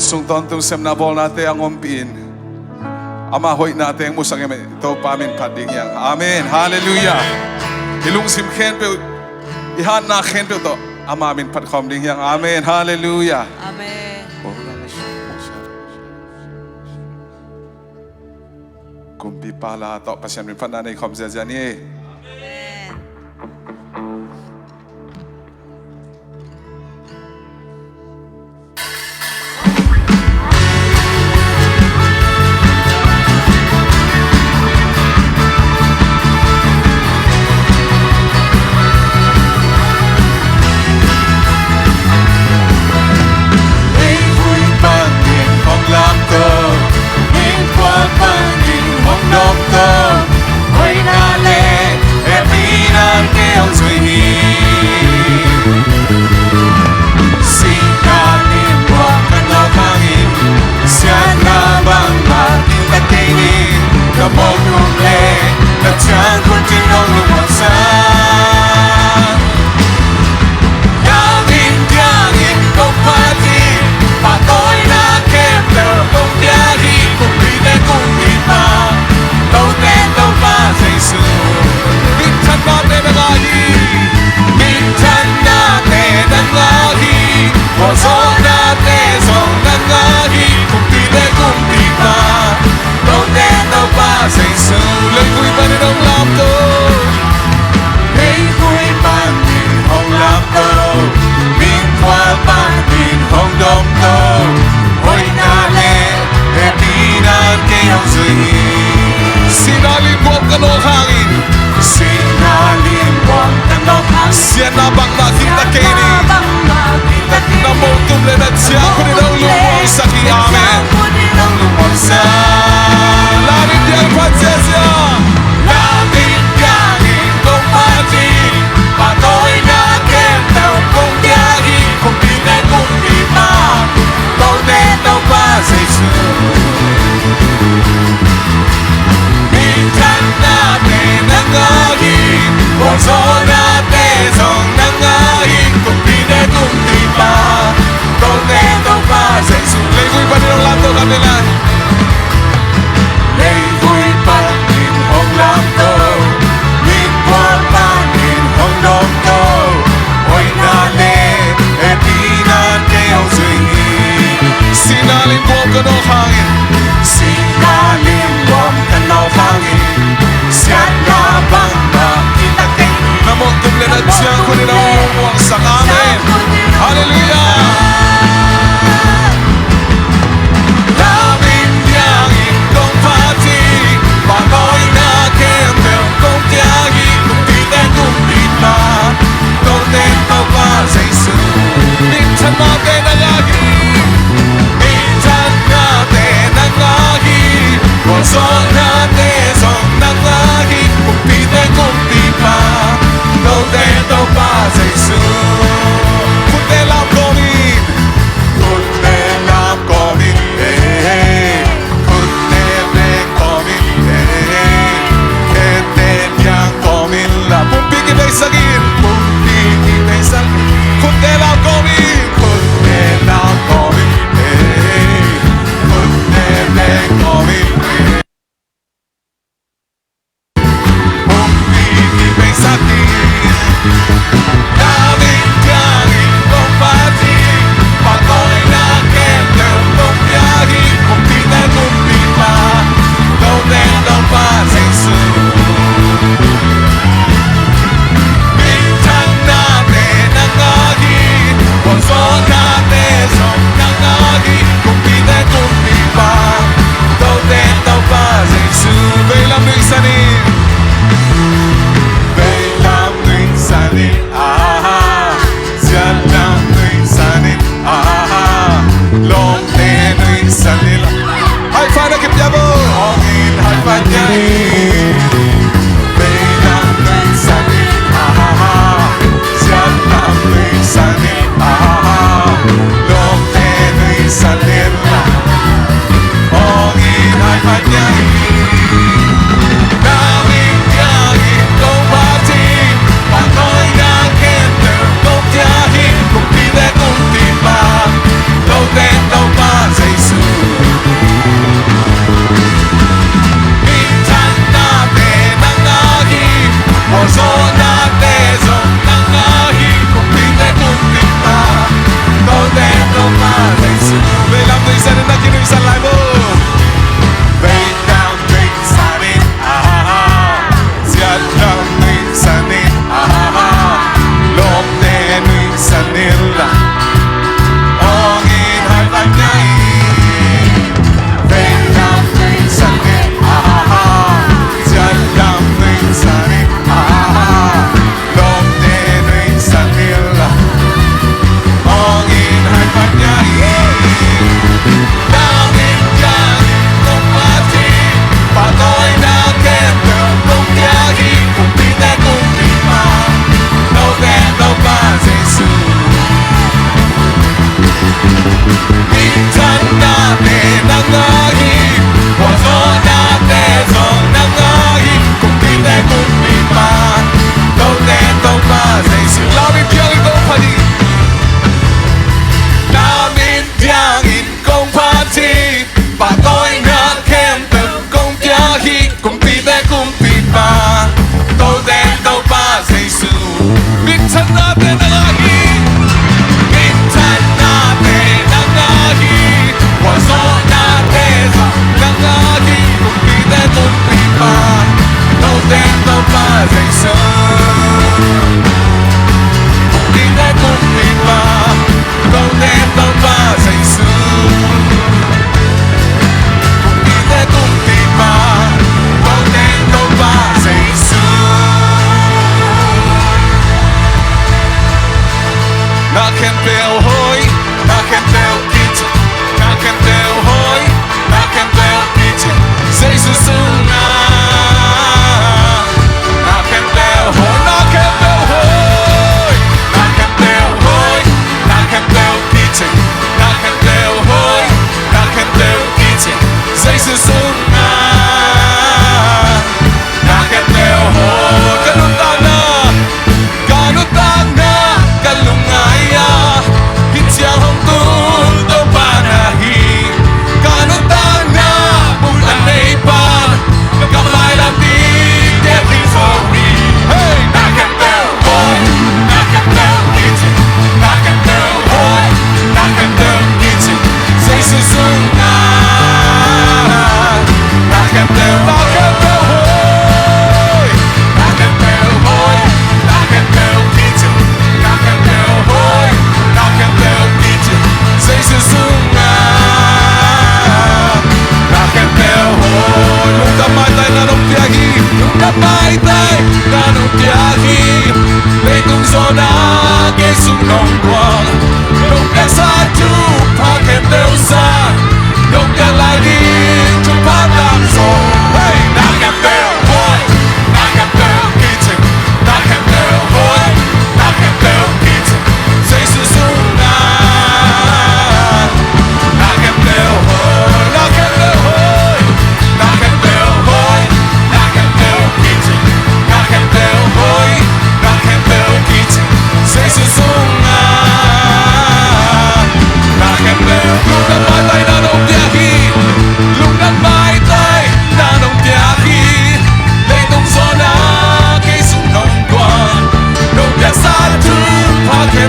sungton tung sem na bol nate ang ompin. Ama hoy nate ang musang ito pamin pading yang. Amen. Hallelujah. Ilung sim khen pe ihan na khen pe to. Ama min pad khom ding yang. Amen. Hallelujah. Amen. Kumpi pala to pasyan min pad na nei khom zia ni.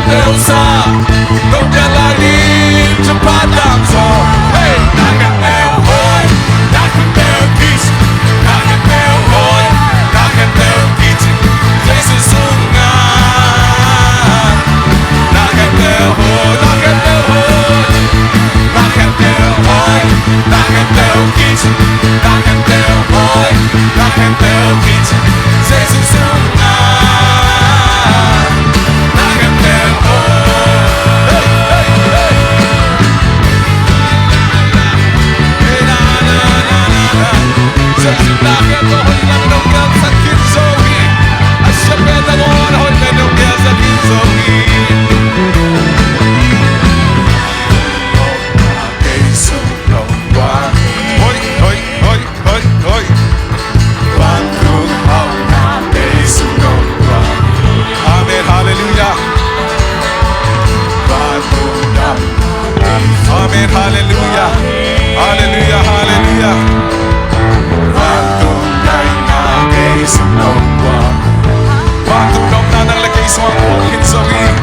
Elsa, don't get like it, cepat langsung. Hey, nakal hoy, nakal kiss, nakal hoy, nakal kiss. Yesus sungan, nakal hoy, nakal hoy, nakal hoy, nakal kiss, nakal hoy, nakal kiss. Yesus sungan, nakal hoy. Amen, hallelujah. Amen, hallelujah. Hallelujah, hallelujah. Patunog na naglagay sa mga buhangin sa wing.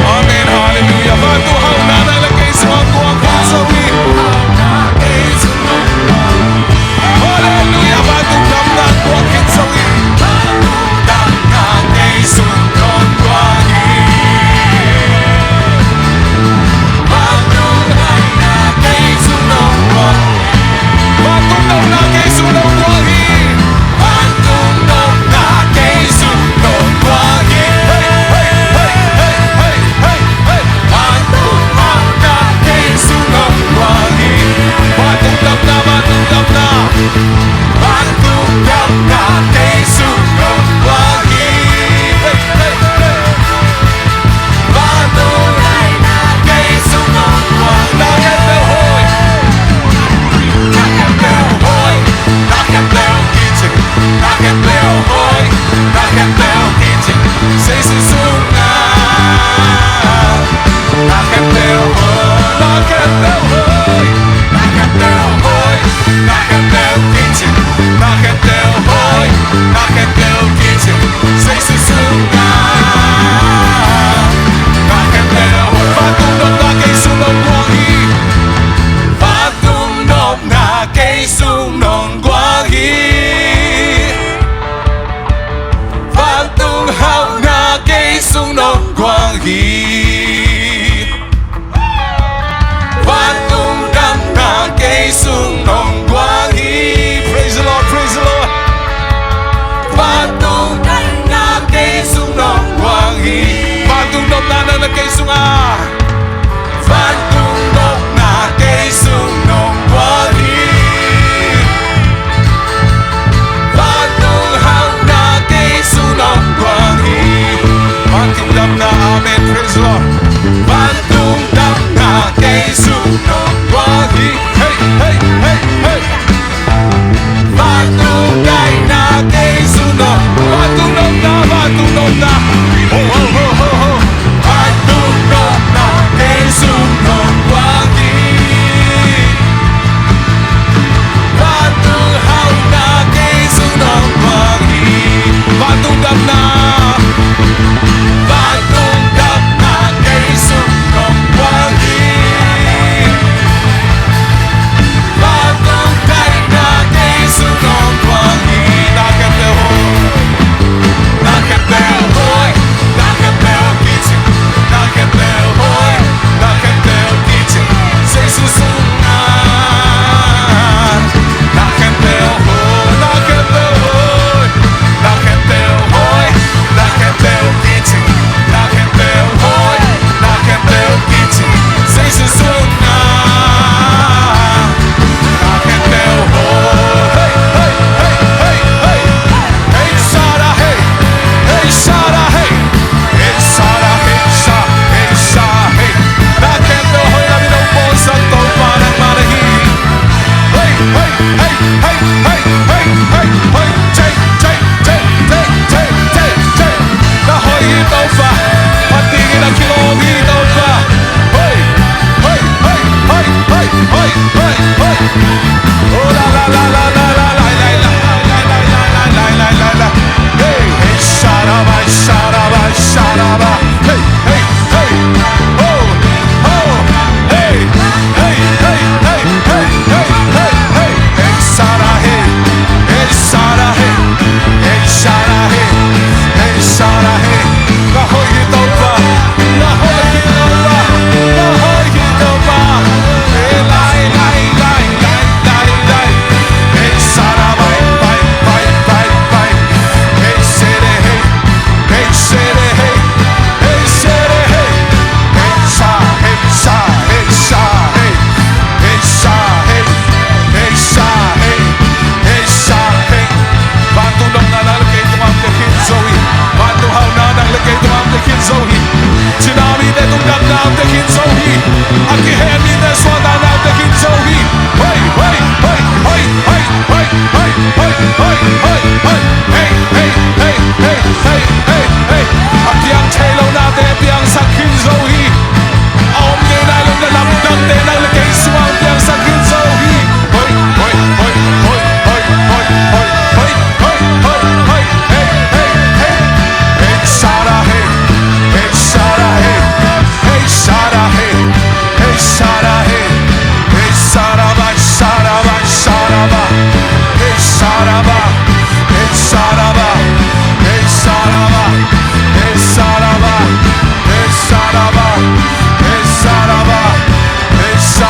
Amen, hallelujah. Patuhaw na naglagay sa mga buhangin sa wing. Hallelujah, patunog na buhangin sa wing. Hey, hey, hey.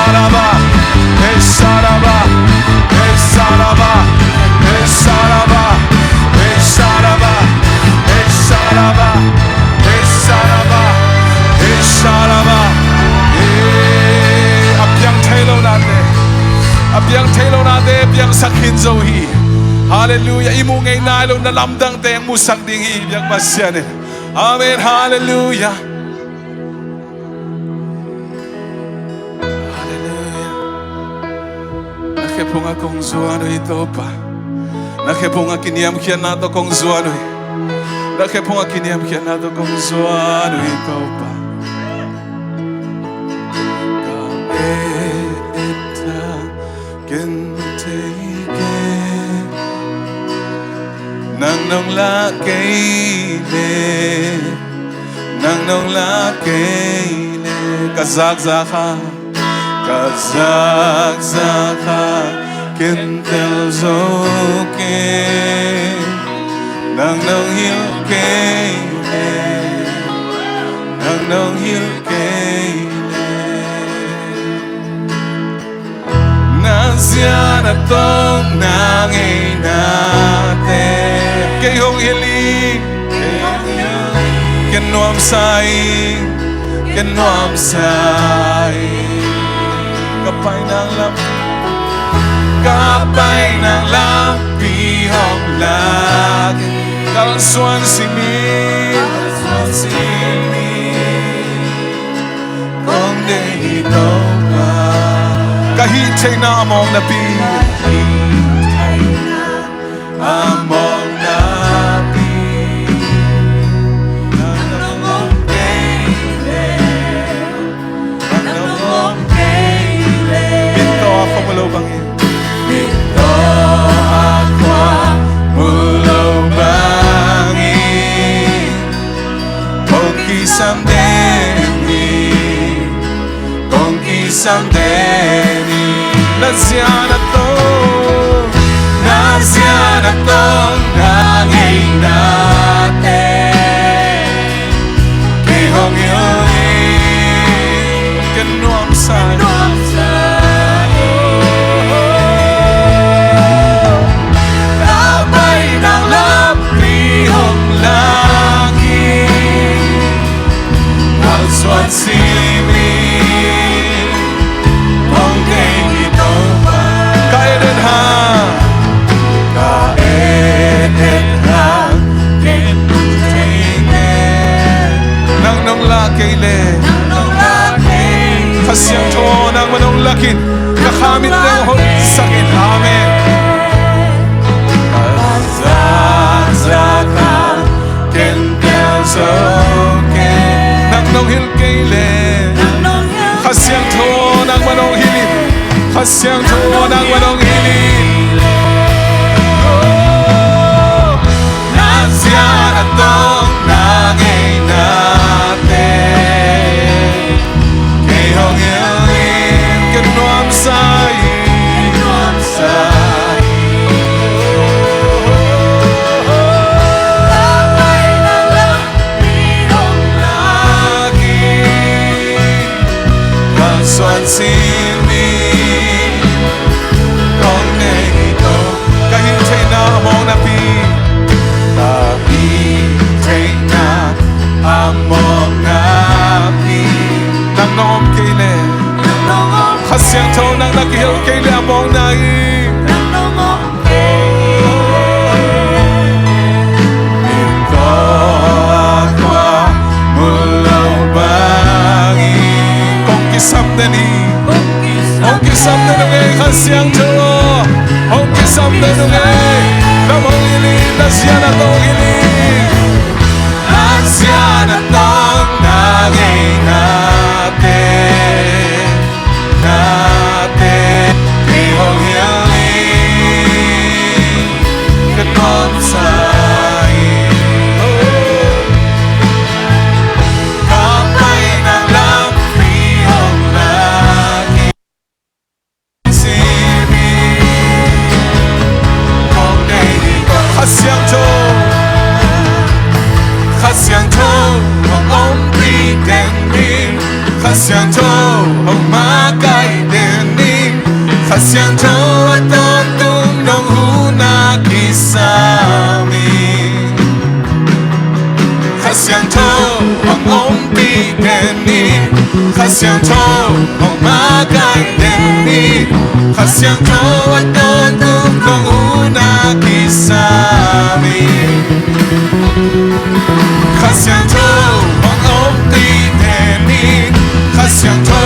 Esaraba, Esaraba, Esaraba, Esaraba, Esaraba, Esaraba, Esaraba, Esaraba. Abyang tayo natin, abyang tayo natin, abyang sakin zohi. Hallelujah. Imungay nalo na lamdang tayang musang dingi abyang masyanin. Amen. Hallelujah. Nakepunga kong zuano ito pa. Nakepunga kiniyam kiyan nato kong zuano. Nakepunga kiniyam kiyan nato kong zuano ito pa. Kaeta kenteke nang nong lakele nang nong lakele kazakzaka Kazakzaka kintel zoke nang nong hilkele nang nong hilkele Nasya na tong nangay natin kayong hiling kinuam saing kinuam saing kapay ng lampihong lagi kalsuan simin kung dito ka kahintay na among napi among napi mulubangin. Dito ako mulubangin. Kung kisam deni, kung kisam deni. Nasya na tong nanging natin. Kihong yun, kinuam sa'yo. Suat simin Kung dito pa Kaedin ha Nang nong lakile Kasyang to nang manong lakin Kakamit ng sakit Amen Kazakzaka Kentel zoke Nang hilkele Kasyang to nang manong hilin Kasyang to nang manong hilin Nasya na tong nangay natin Kayong hilin Kinuam sa'yo Suan simin Kung dito Kahintay na among napi Kahintay na among napi Nang noong kaile Kasyang to nang nakihil kaile among naing Ito ako mulubangin Kung kisam dani Kung kisam dani Kasyang to Kung kisam dani Namong hiling Nasya na tong hiling Nasya na tong nangay natin Ihong hiling Kanon sa'yo Kapay ng lampihong lagi Kung dito Kasyang to Kung ompi din Kasyang to Kung magay din Kasiyanto ang magkaintindig Kasiyanto at tuntog ng una kisami Kasiyanto ang optitenig Kasiyanto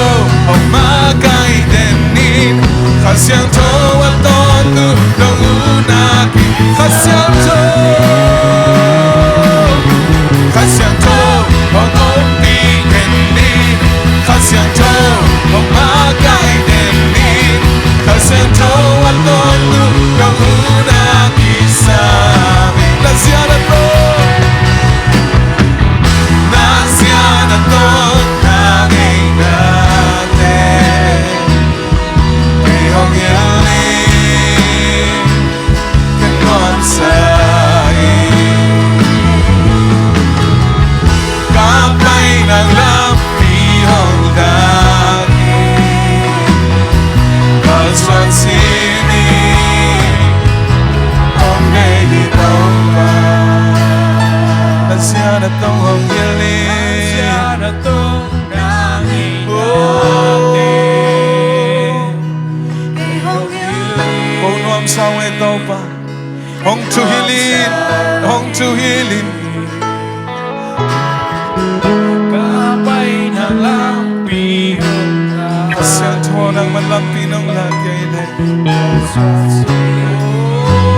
ang magkaintindig Kasiyanto at tuntog ng una Kasiyanto Kasiyanto ang optitenig Kasiyanto ang magkaintindig Kasiyanto at tuntog ng una kisami Nasya na to nanging natin Iyong hiling kanwansay Kapay ng lampihong langit Kalswan sining Ang nahitaw pa Nasya na tong ang hiling sao e tàu pa hong chu hilin kapay ng lampi Kasiyanto ng malampi ng lagay na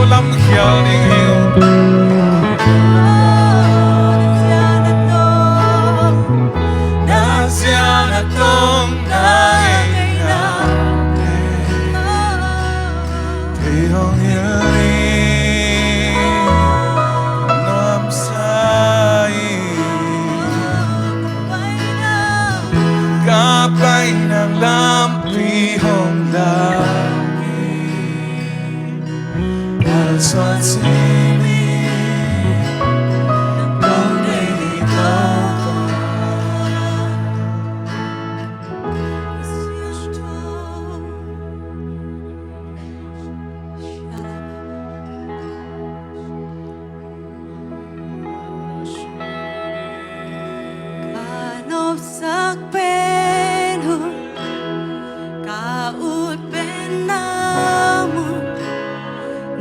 lamkyaw ning hiyo Nasya na tong nanging Iyong hiling kanwansay Kapay ng lampihong langit Kalswan sining Ang nahitaw Sakpenhun kaut benamun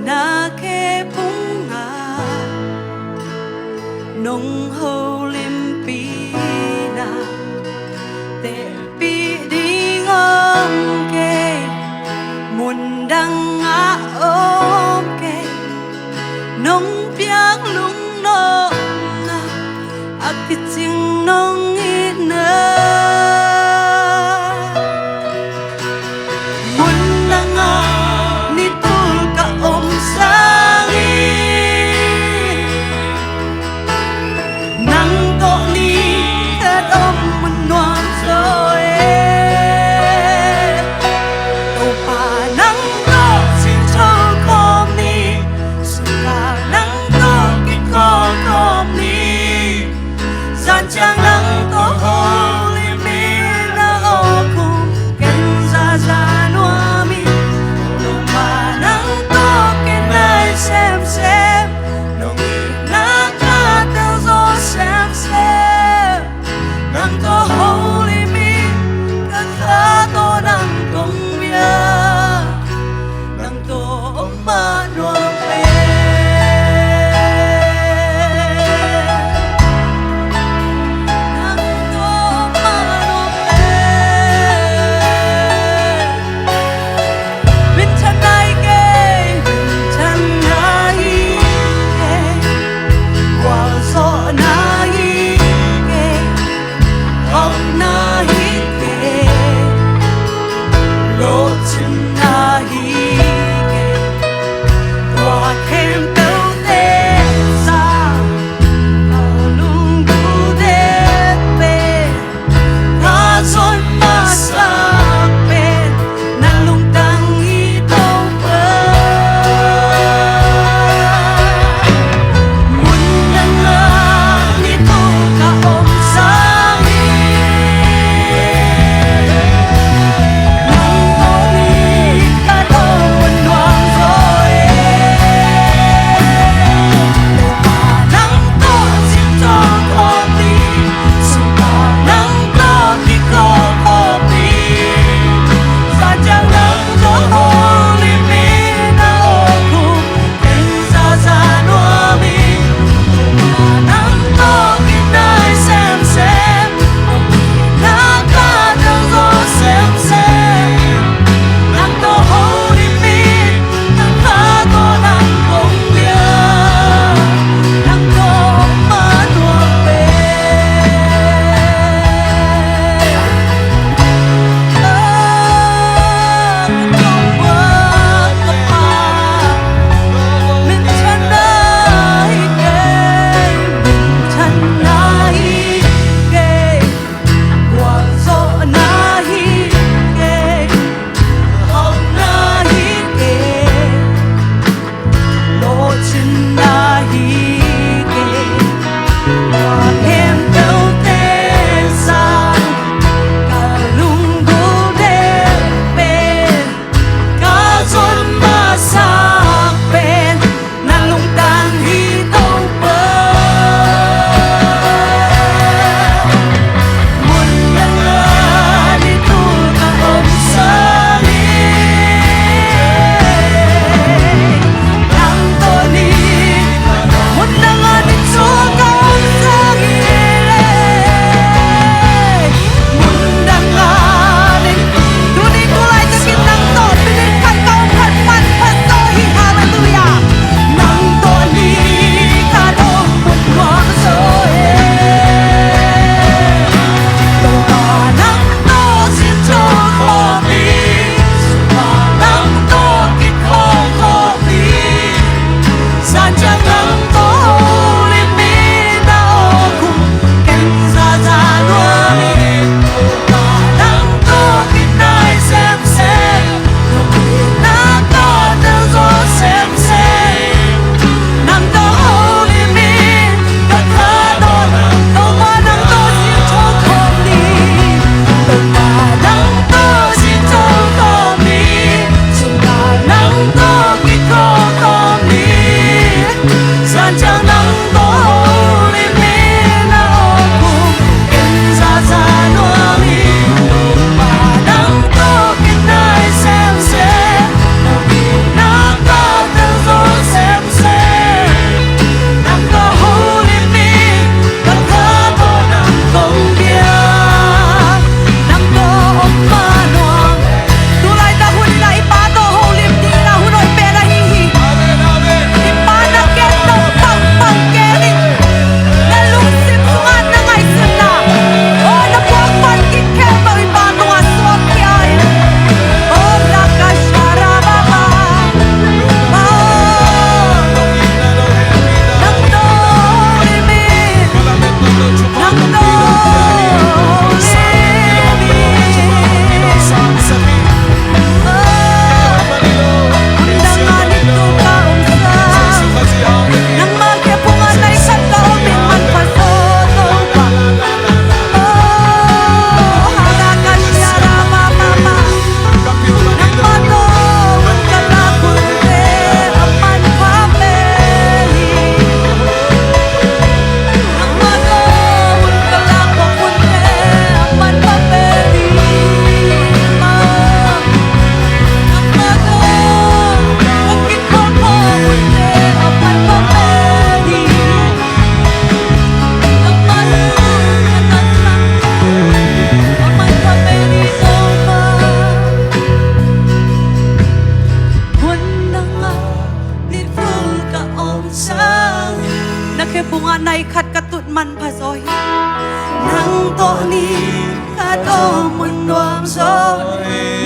nakepunga nung holimpina te pidingom ke mundang aom ke nung piang lung no akitsing nong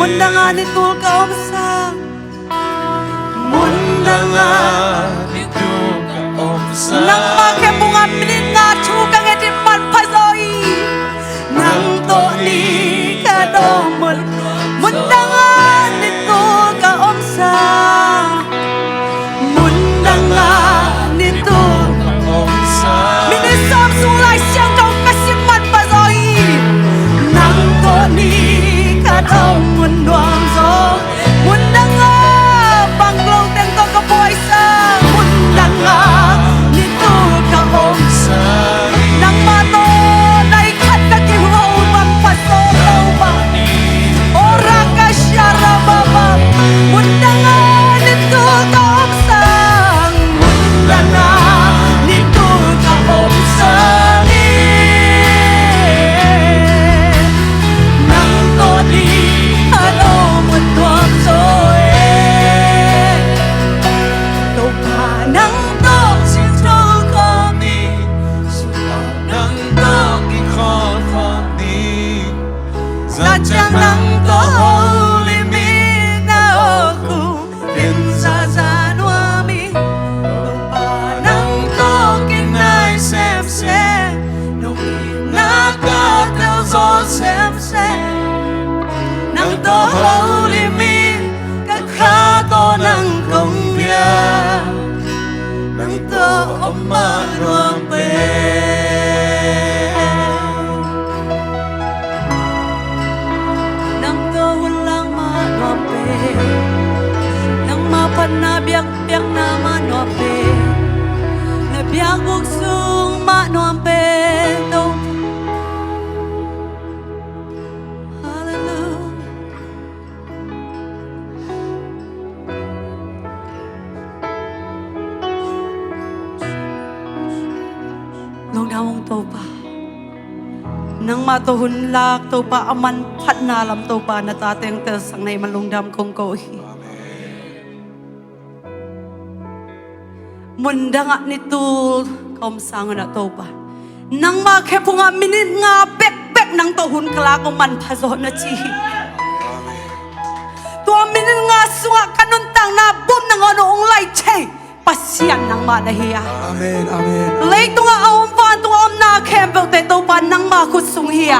Mundangan itul ka omsang Mundangan itul ka omsang Nang makebunga mininga Chukang etipan pasoi Nang to ni kadomon Mundangan itul ka omsang Mundangan itul ka omsang Minisam sulai siang kau kasiman pasoi Nang to ni kadomon duang so Mundanga banglong tengko ka boysa Mundanga nito ka omsa Nang mato na ikat ka kihuhaw bang pasolaw ba Orang ka syara baba Mundanga nito ka omsa Mundanga nito ka omsa Nang to ni ano mo tuwang soe Tau pa nang to si ko ni nang to ki kho ni Sadyang nang to holy me na aku Pinsa nuami Tau pa nang to kinay sem sem Nung inakatel so sem sem Nang to holy me Kakato ng kumbya Nang to umanuampe Nang to walang manuampe Nang mapanabiyag-biyag na manuampe Nabiyag bugsong manuampe Hallelujah Nung damong to pa Nang matuhunlak to pa Aman pat nalam to pa Natateng tel sang na malungdam kong kohi Munda nga nito Kaumsangan na to pa Nang makepo nga minit nga Bek-bek nang tohun kalakong man paso na chihi Tuwa minit nga sunga kanuntang na Bum ng anoong light chay Pasyan ng manahiya Amen, amen. Lay tunga awam pan tunga om na kembel te to pa nang makusung hiya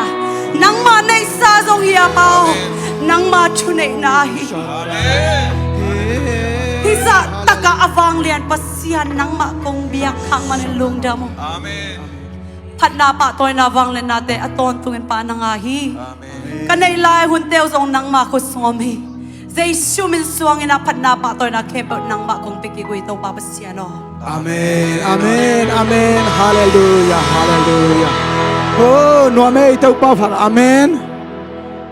nang manay sa zong hiya pao nang machunay nahi Hisa taka avang lian pasian nang makong biyak hang manilung damo Amen. Pat na pa toy na avang lian nate aton tungin pa nangahi Amen. Kanay lai huntew zong nang makusung om hi Zay shumin suang ina pat na pa toy na kembel nang makong pikigoy to papasiano Amen, amen, amen. Hallelujah, hallelujah. Oh, no me teu pa far. Amen.